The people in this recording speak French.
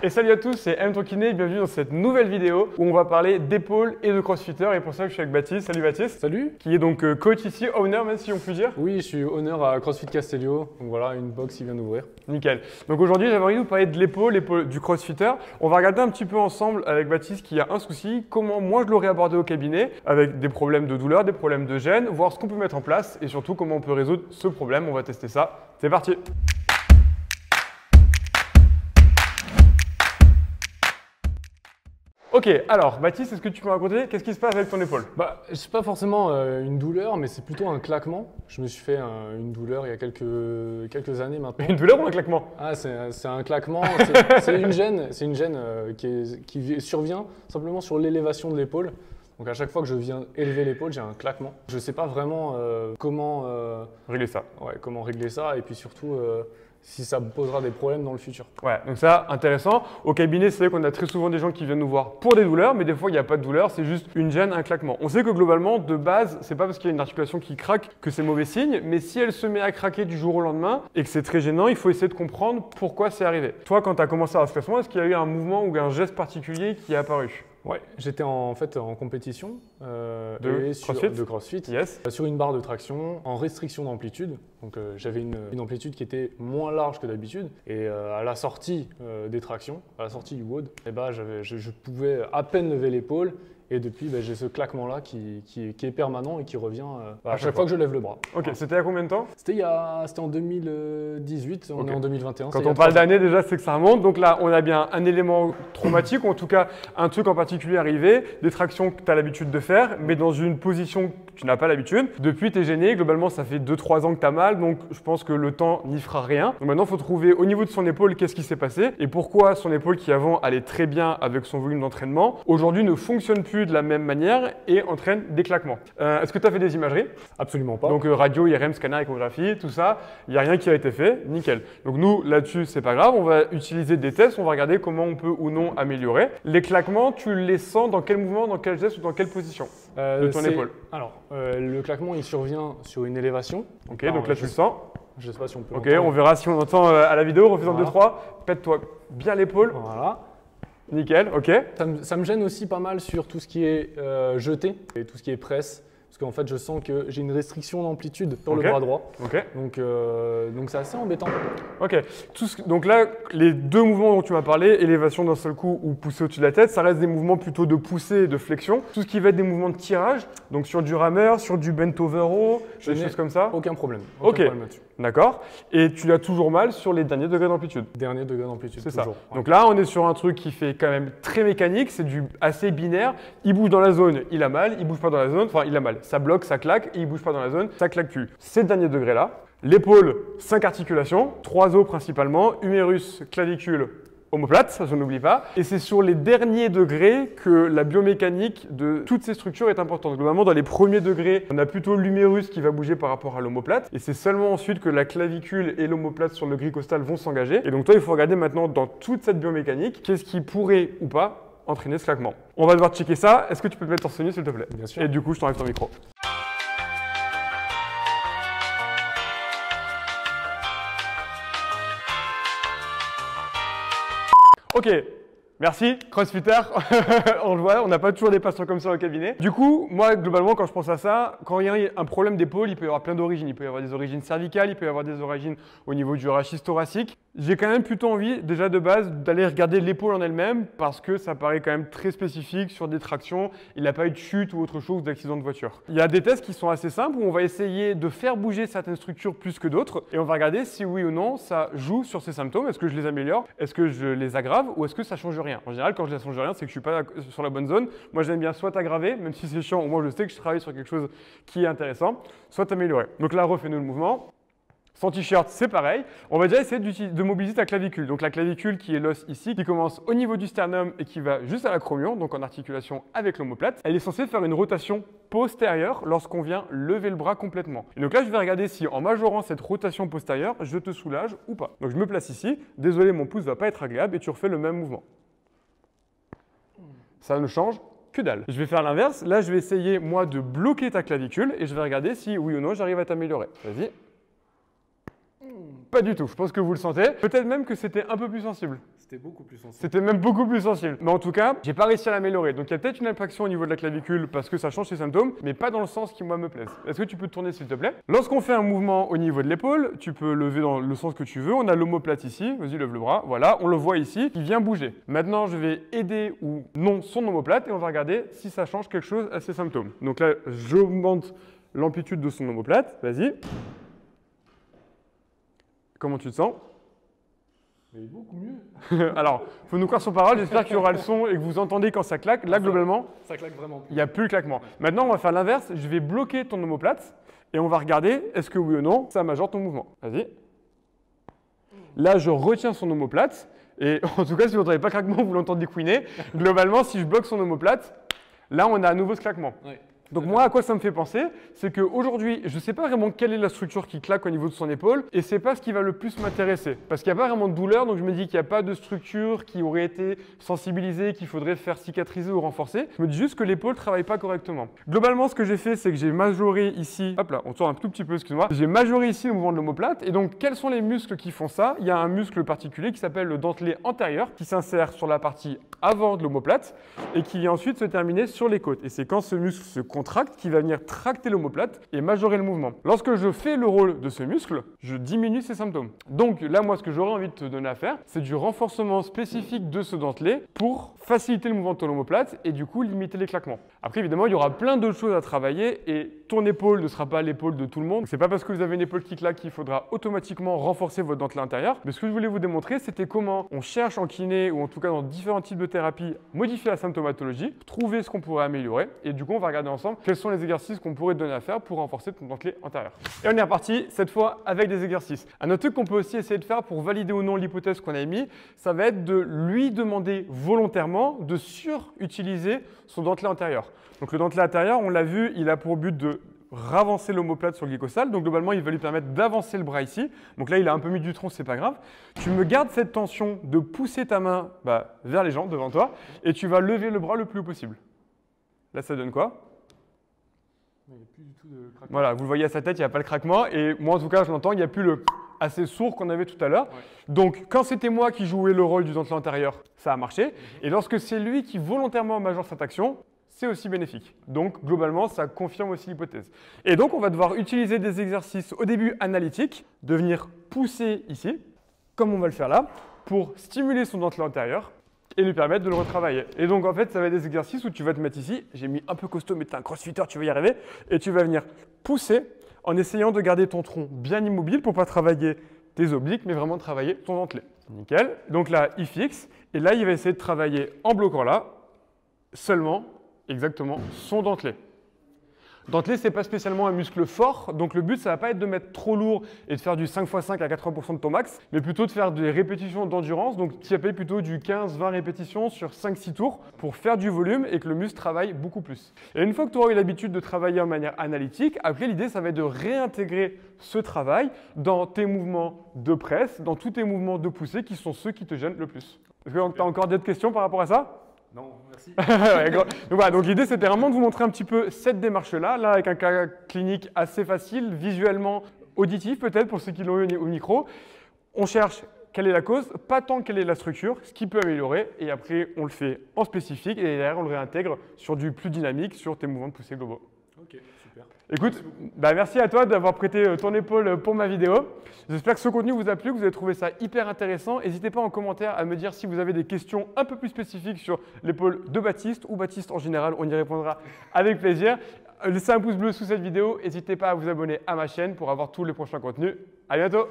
Et salut à tous, c'est M ton kiné, bienvenue dans cette nouvelle vidéo où on va parler d'épaule et de crossfitter. Et pour ça, je suis avec Baptiste. Salut Baptiste. Salut. Qui est donc coach ici, owner même si on peut dire. Oui, je suis owner à CrossFit Castellio. Donc voilà, une box qui vient d'ouvrir. Nickel. Donc aujourd'hui, j'avais envie de vous parler de l'épaule du crossfitter. On va regarder un petit peu ensemble avec Baptiste qui a un souci, comment moi je l'aurais abordé au cabinet avec des problèmes de douleur, des problèmes de gêne, voir ce qu'on peut mettre en place et surtout comment on peut résoudre ce problème. On va tester ça. C'est parti. Ok, alors Baptiste, est-ce que tu peux me raconter qu'est-ce qui se passe avec ton épaule? C'est pas forcément une douleur, mais c'est plutôt un claquement. Je me suis fait une douleur il y a quelques années maintenant. Une douleur ou un claquement? Ah, c'est un claquement, c'est une gêne qui survient simplement sur l'élévation de l'épaule. Donc à chaque fois que je viens élever l'épaule, j'ai un claquement. Je ne sais pas vraiment comment régler ça. Ouais, comment régler ça et puis surtout si ça me posera des problèmes dans le futur. Ouais, donc ça, intéressant. Au cabinet, c'est vrai qu'on a très souvent des gens qui viennent nous voir pour des douleurs, mais des fois, il n'y a pas de douleur, c'est juste une gêne, un claquement. On sait que globalement, de base, c'est pas parce qu'il y a une articulation qui craque que c'est mauvais signe, mais si elle se met à craquer du jour au lendemain et que c'est très gênant, il faut essayer de comprendre pourquoi c'est arrivé. Toi, quand tu as commencé à avoir ce claquement, est-ce qu'il y a eu un mouvement ou un geste particulier qui est apparu? Ouais, j'étais en compétition de CrossFit, yes. Sur une barre de traction en restriction d'amplitude. Donc j'avais une amplitude qui était moins large que d'habitude et à la sortie des tractions, à la sortie du WOD, je pouvais à peine lever l'épaule. Et depuis, j'ai ce claquement-là qui est permanent et qui revient à chaque fois que je lève le bras. Ok, voilà. C'était il y a combien de temps? C'était en 2018, on est en 2021. Quand on parle d'année, déjà, c'est que ça remonte. Donc là, on a bien un élément traumatique, ou en tout cas, un truc en particulier arrivé, des tractions que tu as l'habitude de faire, mais dans une position que tu n'as pas l'habitude. Depuis, tu es gêné. Globalement, ça fait 2-3 ans que tu as mal, donc je pense que le temps n'y fera rien. Donc maintenant, il faut trouver au niveau de son épaule qu'est-ce qui s'est passé et pourquoi son épaule qui avant allait très bien avec son volume d'entraînement, aujourd'hui ne fonctionne plus de la même manière et entraîne des claquements. Est-ce que tu as fait des imageries? Absolument pas. Donc radio, IRM, scanner, échographie, tout ça, il n'y a rien qui a été fait, nickel. Donc nous, là-dessus, c'est pas grave, on va utiliser des tests, on va regarder comment on peut ou non améliorer. Les claquements, tu les sens dans quel mouvement, dans quel geste ou dans quelle position de ton épaule? Alors, le claquement, il survient sur une élévation. Ok, donc là tu le sens. Je ne sais pas si on peut. Ok, on verra si on entend à la vidéo, refaisons 2-3, pète-toi bien l'épaule. Voilà. Nickel, ok. Ça me gêne aussi pas mal sur tout ce qui est jeté et tout ce qui est presse. Parce qu'en fait, je sens que j'ai une restriction d'amplitude sur le bras droit. Ok. Donc c'est assez embêtant. Ok. Donc là, les deux mouvements dont tu m'as parlé, élévation d'un seul coup ou pousser au-dessus de la tête, ça reste des mouvements plutôt de poussée et de flexion. Tout ce qui va être des mouvements de tirage, donc sur du rameur, sur du bent over row, des choses comme ça. Aucun problème. Ok. D'accord. Et tu as toujours mal sur les derniers degrés d'amplitude. Dernier degré d'amplitude, c'est ça. Ouais. Donc là, on est sur un truc qui fait quand même très mécanique, c'est du assez binaire. Il bouge dans la zone, il a mal, il bouge pas dans la zone, enfin il a mal. Ça bloque, ça claque, et il bouge pas dans la zone, ça claque plus. Ces derniers degrés-là. L'épaule, 5 articulations, 3 os principalement, humérus, clavicule, omoplate, ça je n'oublie pas. Et c'est sur les derniers degrés que la biomécanique de toutes ces structures est importante. Globalement, dans les premiers degrés, on a plutôt l'humérus qui va bouger par rapport à l'omoplate. Et c'est seulement ensuite que la clavicule et l'omoplate sur le gris costal vont s'engager. Et donc toi, il faut regarder maintenant dans toute cette biomécanique, qu'est-ce qui pourrait ou pas entraîner ce claquement. On va devoir checker ça. Est-ce que tu peux te mettre torse nu, s'il te plaît? Bien sûr. Et du coup, je t'enlève ton micro. Ok, merci, crossfitter. On le voit, on n'a pas toujours des patients comme ça au cabinet. Du coup, moi, globalement, quand je pense à ça, quand il y a un problème d'épaule, il peut y avoir plein d'origines. Il peut y avoir des origines cervicales, il peut y avoir des origines au niveau du rachis thoracique. J'ai quand même plutôt envie, déjà de base, d'aller regarder l'épaule en elle-même parce que ça paraît quand même très spécifique sur des tractions. Il n'a pas eu de chute ou autre chose d'accident de voiture. Il y a des tests qui sont assez simples où on va essayer de faire bouger certaines structures plus que d'autres et on va regarder si oui ou non ça joue sur ces symptômes. Est-ce que je les améliore? Est-ce que je les aggrave? Ou est-ce que ça change rien? En général, quand je ne change rien, c'est que je suis pas sur la bonne zone. Moi, j'aime bien soit aggraver, même si c'est chiant, au moins je sais que je travaille sur quelque chose qui est intéressant, soit améliorer. Donc là, refais-nous le mouvement. Sans t-shirt, c'est pareil. On va déjà essayer de mobiliser ta clavicule. Donc la clavicule qui est l'os ici, qui commence au niveau du sternum et qui va juste à l'acromion, donc en articulation avec l'omoplate. Elle est censée faire une rotation postérieure lorsqu'on vient lever le bras complètement. Et donc là, je vais regarder si en majorant cette rotation postérieure, je te soulage ou pas. Donc je me place ici. Désolé, mon pouce ne va pas être agréable et tu refais le même mouvement. Ça ne change que dalle. Je vais faire l'inverse. Là, je vais essayer, moi, de bloquer ta clavicule et je vais regarder si, oui ou non, j'arrive à t'améliorer. Vas-y. Pas du tout, je pense que vous le sentez. Peut-être même que c'était un peu plus sensible. C'était beaucoup plus sensible. C'était même beaucoup plus sensible. Mais en tout cas, j'ai pas réussi à l'améliorer. Donc il y a peut-être une impaction au niveau de la clavicule parce que ça change ses symptômes, mais pas dans le sens qui moi me plaise. Est-ce que tu peux te tourner s'il te plaît? Lorsqu'on fait un mouvement au niveau de l'épaule, tu peux lever dans le sens que tu veux. On a l'omoplate ici. Vas-y, lève le bras. Voilà, on le voit ici. Il vient bouger. Maintenant, je vais aider ou non son omoplate et on va regarder si ça change quelque chose à ses symptômes. Donc là, j'augmente l'amplitude de son omoplate. Vas-y. Comment tu te sens? Mais beaucoup mieux. Alors, il faut nous croire sur parole. J'espère qu'il y aura le son et que vous entendez quand ça claque. Là, globalement, ça claque vraiment plus. Il n'y a plus le claquement. Maintenant, on va faire l'inverse. Je vais bloquer ton omoplate et on va regarder est-ce que oui ou non, ça majore ton mouvement. Vas-y. Là, je retiens son omoplate. Et en tout cas, si vous n'entendez pas craquement, vous l'entendez couiner. Globalement, si je bloque son omoplate, là, on a à nouveau ce claquement. Ouais. Donc moi, à quoi ça me fait penser? C'est qu'aujourd'hui, je ne sais pas vraiment quelle est la structure qui claque au niveau de son épaule et c'est pas ce qui va le plus m'intéresser. Parce qu'il n'y a pas vraiment de douleur, donc je me dis qu'il n'y a pas de structure qui aurait été sensibilisée, qu'il faudrait faire cicatriser ou renforcer. Je me dis juste que l'épaule ne travaille pas correctement. Globalement, ce que j'ai fait, c'est que j'ai majoré ici, hop là, on tourne un tout petit peu, excuse-moi. J'ai majoré ici le mouvement de l'omoplate et donc quels sont les muscles qui font ça? Il y a un muscle particulier qui s'appelle le dentelé antérieur qui s'insère sur la partie avant de l'omoplate et qui vient ensuite se terminer sur les côtes. Et c'est quand ce muscle se contracte qui va venir tracter l'omoplate et majorer le mouvement. Lorsque je fais le rôle de ce muscle, je diminue ses symptômes. Donc là, moi, ce que j'aurais envie de te donner à faire, c'est du renforcement spécifique de ce dentelé pour faciliter le mouvement de ton omoplate et du coup limiter les claquements. Après, évidemment, il y aura plein d'autres choses à travailler et ton épaule ne sera pas l'épaule de tout le monde. C'est pas parce que vous avez une épaule qui claque qu'il faudra automatiquement renforcer votre dentelé intérieur. Mais ce que je voulais vous démontrer, c'était comment on cherche en kiné ou en tout cas dans différents types de thérapies, modifier la symptomatologie, trouver ce qu'on pourrait améliorer et du coup, on va regarder ensemble quels sont les exercices qu'on pourrait te donner à faire pour renforcer ton dentelé antérieur. Et on est reparti, cette fois avec des exercices. Un autre truc qu'on peut aussi essayer de faire pour valider ou non l'hypothèse qu'on a émise, ça va être de lui demander volontairement de surutiliser son dentelé antérieur. Donc le dentelé antérieur, on l'a vu, il a pour but de ravancer l'omoplate sur le glycosal. Donc globalement, il va lui permettre d'avancer le bras ici. Donc là, il a un peu mis du tronc, c'est pas grave. Tu me gardes cette tension de pousser ta main vers les jambes devant toi et tu vas lever le bras le plus haut possible. Là, ça donne quoi? Il n'y a plus du tout de craquement. Voilà, vous le voyez à sa tête, il n'y a pas le craquement. Et moi, en tout cas, je l'entends, il n'y a plus le assez sourd qu'on avait tout à l'heure. Ouais. Donc, quand c'était moi qui jouais le rôle du dentelé antérieur, ça a marché. Et lorsque c'est lui qui volontairement majore cette action, c'est aussi bénéfique. Donc, globalement, ça confirme aussi l'hypothèse. Et donc, on va devoir utiliser des exercices au début analytiques, de venir pousser ici, comme on va le faire là, pour stimuler son dentelé antérieur et lui permettre de le retravailler. Et donc, en fait, ça va être des exercices où tu vas te mettre ici. J'ai mis un peu costaud, mais tu es un crossfitter, tu vas y arriver. Et tu vas venir pousser en essayant de garder ton tronc bien immobile pour ne pas travailler tes obliques, mais vraiment travailler ton dentelé. Nickel. Donc là, il fixe. Et là, il va essayer de travailler en bloquant là, seulement, exactement, son dentelé. Dentelé, ce n'est pas spécialement un muscle fort, donc le but, ça ne va pas être de mettre trop lourd et de faire du 5x5 à 80% de ton max, mais plutôt de faire des répétitions d'endurance, donc tu appelles plutôt du 15-20 répétitions sur 5-6 tours pour faire du volume et que le muscle travaille beaucoup plus. Et une fois que tu auras eu l'habitude de travailler en manière analytique, après l'idée, ça va être de réintégrer ce travail dans tes mouvements de presse, dans tous tes mouvements de poussée qui sont ceux qui te gênent le plus. Est-ce que tu as encore d'autres questions par rapport à ça? Non, merci. donc voilà, donc l'idée c'était vraiment de vous montrer un petit peu cette démarche-là, là avec un cas clinique assez facile, visuellement auditif peut-être pour ceux qui l'ont eu au micro. On cherche quelle est la cause, pas tant quelle est la structure, ce qui peut améliorer, et après on le fait en spécifique et derrière on le réintègre sur du plus dynamique, sur tes mouvements de poussée globaux. Ok, super. Écoute, merci à toi d'avoir prêté ton épaule pour ma vidéo. J'espère que ce contenu vous a plu, que vous avez trouvé ça hyper intéressant. N'hésitez pas en commentaire à me dire si vous avez des questions un peu plus spécifiques sur l'épaule de Baptiste ou Baptiste en général. On y répondra avec plaisir. Laissez un pouce bleu sous cette vidéo. N'hésitez pas à vous abonner à ma chaîne pour avoir tous les prochains contenus. À bientôt!